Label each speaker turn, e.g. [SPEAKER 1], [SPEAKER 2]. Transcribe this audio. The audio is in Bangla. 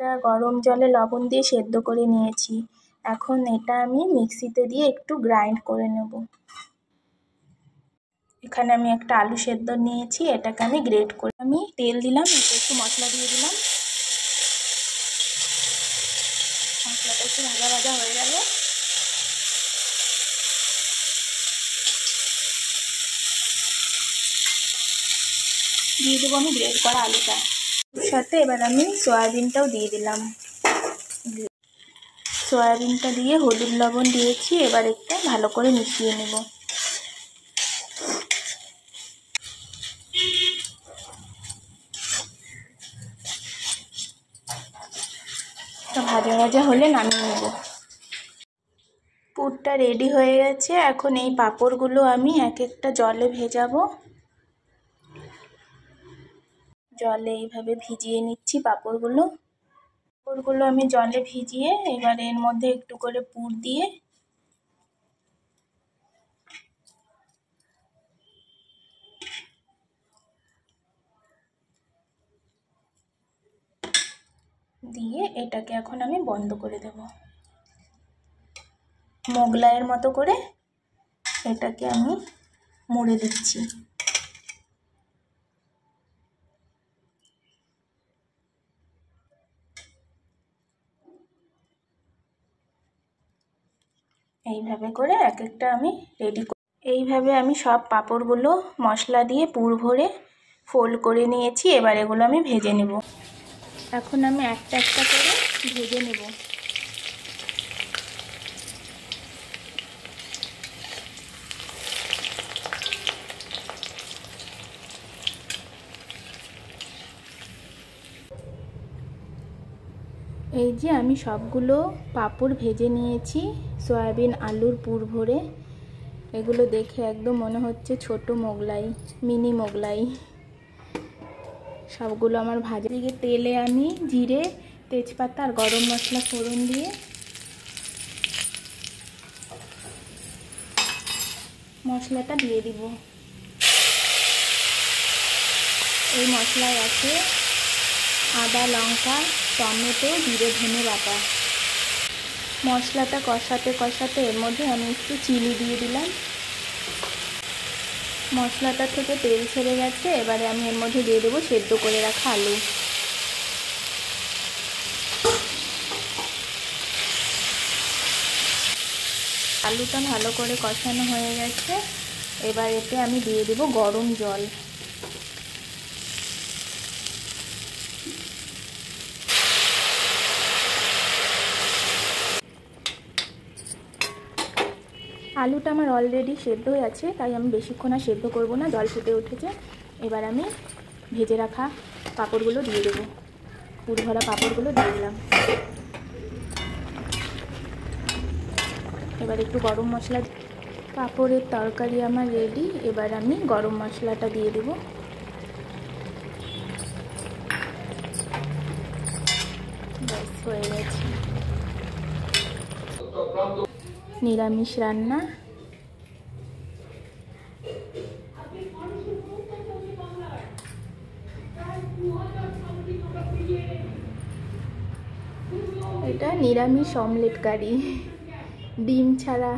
[SPEAKER 1] এটা গরম জলে লবণ দিয়ে সেদ্ধ করে নিয়েছি। এখন এটা আমি মিক্সিতে দিয়ে একটু গ্রাইন্ড করে নেব। এখানে আমি একটা আলু সেদ্ধ নিয়েছি, এটাকে আমি গ্রেট করে আমি তেল দিলাম, এতে একটু মশলা দিয়ে দিলাম। মশলাটা একটু ভাজা ভাজা হয়ে গেল দিয়ে দেবো আমি গ্রেট করা আলুটা। ওর সাথে এবার আমি সয়াবিনটাও দিয়ে দিলাম। সয়াবিনটা দিয়ে হলুদ লবণ দিয়েছি, এবার একটা ভালো করে মিশিয়ে নেব। ভাজা ভাজা হলে নামিয়ে নেব। পুরটা রেডি হয়ে গেছে। এখন এই পাঁপড়গুলো আমি এক একটা জলে ভেজাবো। জলে এইভাবে ভিজিয়ে নিচ্ছি পাঁপড়গুলো। আমি জলে ভিজিয়ে এবার এর মধ্যে একটু করে পুর দিয়ে এটাকে এখন আমি বন্ধ করে দেব। মোগলাইয়ের মতো করে এটাকে আমি মুড়ে দিচ্ছি। এইভাবে করে এক একটা আমি রেডি করি। এইভাবে আমি সব পাঁপড়গুলো মশলা দিয়ে পুর ভরে ফোল্ড করে নিয়েছি। এবার এগুলো আমি ভেজে নেব। এখন আমি একটা একটা করে ভেজে নেব। এই যে আমি সবগুলো পাঁপড় ভেজে নিয়েছি সয়াবিন আলুর পুর ভরে। এগুলো দেখে একদম মনে হচ্ছে ছোট মোগলাই, মিনি মোগলাই। সবগুলো আমার ভাজা দিকে তেলে আমি জিরে, তেজপাতা আর গরম মশলা ফোড়ন দিয়ে মশলাটা দিয়ে দিব। এই মশলায় আছে আদা, লঙ্কা, টমেটো, জিরে, ধনে বাটা। মশলাটা কষাতে কষাতে এর মধ্যে আমি একটু চিনি দিয়ে দিলাম। মশলাটা থেকে তেল ছেড়ে গেছে। এবারে আমি এর মধ্যে দিয়ে দেবো সেদ্ধ করে রাখা আলু। আলুটা ভালো করে কষানো হয়ে গেছে। এবার এতে আমি দিয়ে দেবো গরম জল। আলুটা আমার অলরেডি সেদ্ধ হয়ে আছে, তাই আমি বেশিক্ষণ আর সেদ্ধ করব না, জল ফুটে উঠেছে। এবার আমি ভেজে রাখা পাঁপড়গুলো দিয়ে দেবো। পুর ভরা পাঁপড়গুলো দিয়ে দিলাম। এবার একটু গরম মশলা। পাঁপড়ের তরকারি আমার রেডি। এবার আমি গরম মশলাটা দিয়ে দেবো। ব্যাস হয়ে গেছে নিরামিষ রান্না। এটা নিরামিষ অমলেট কারি, ডিম ছাড়া।